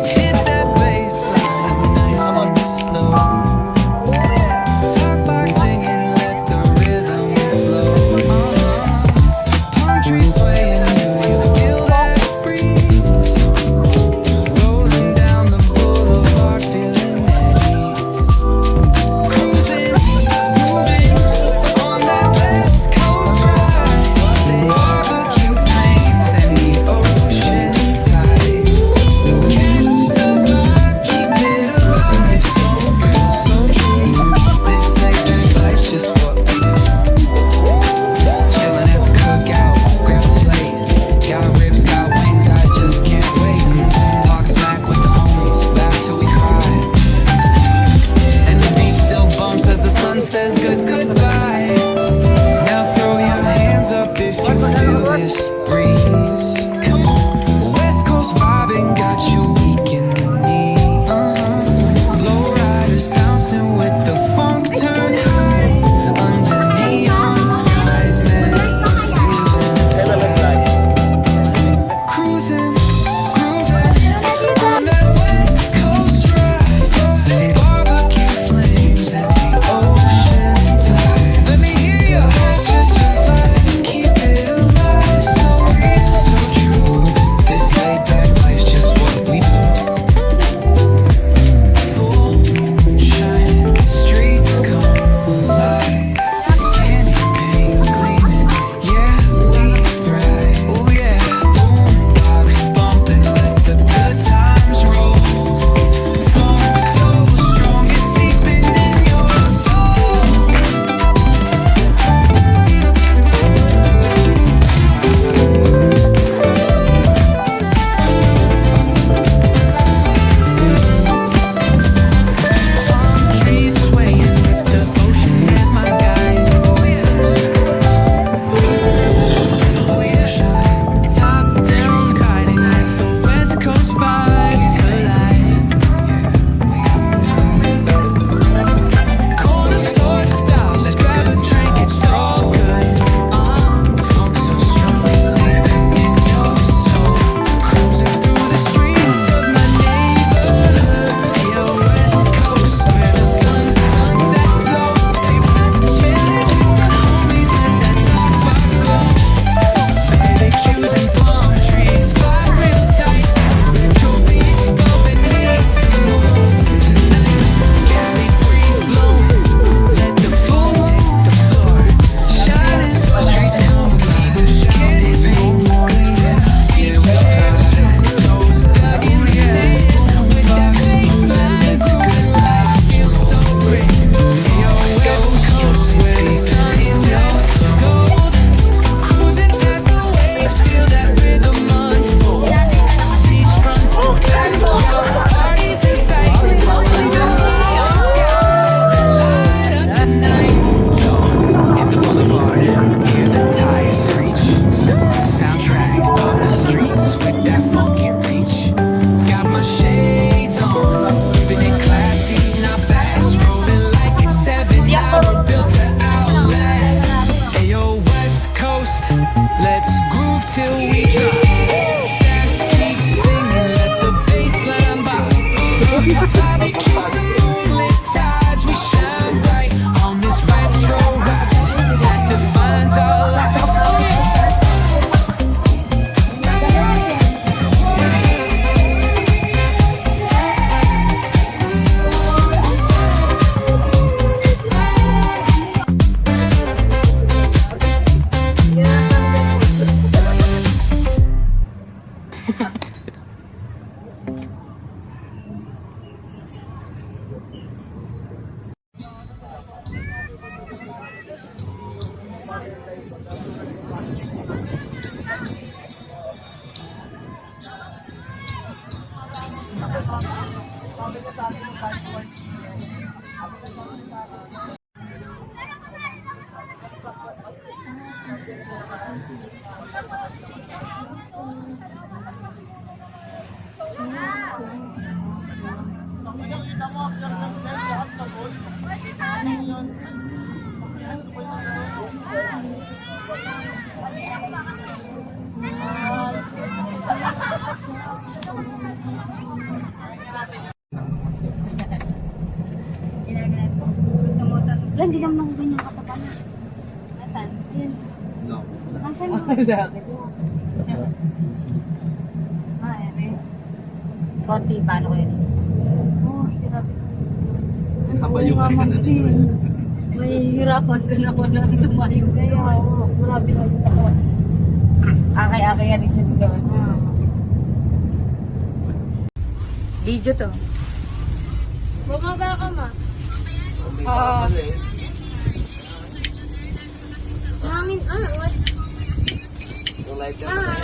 Hit that baseline nice and slow. Talk box singing, let the rhythm flow. Palm trees swaying, do you feel that breeze? Rolling down the boulevard, feeling at ease. Wala, hindi naman ako ganyan katapan. Nasaan? Ayan. No. Nasaan mo? Ayan eh. Konti, paano ko yun? Oh, grabe. Kabayo ka na din. May hirapan ka naman na tumayo. Kaya, grabe na yung takot. Akay-akay yan rin siya gawin. Video to. Bumaba ka, ma. Maraming, what? So, live ka Ah,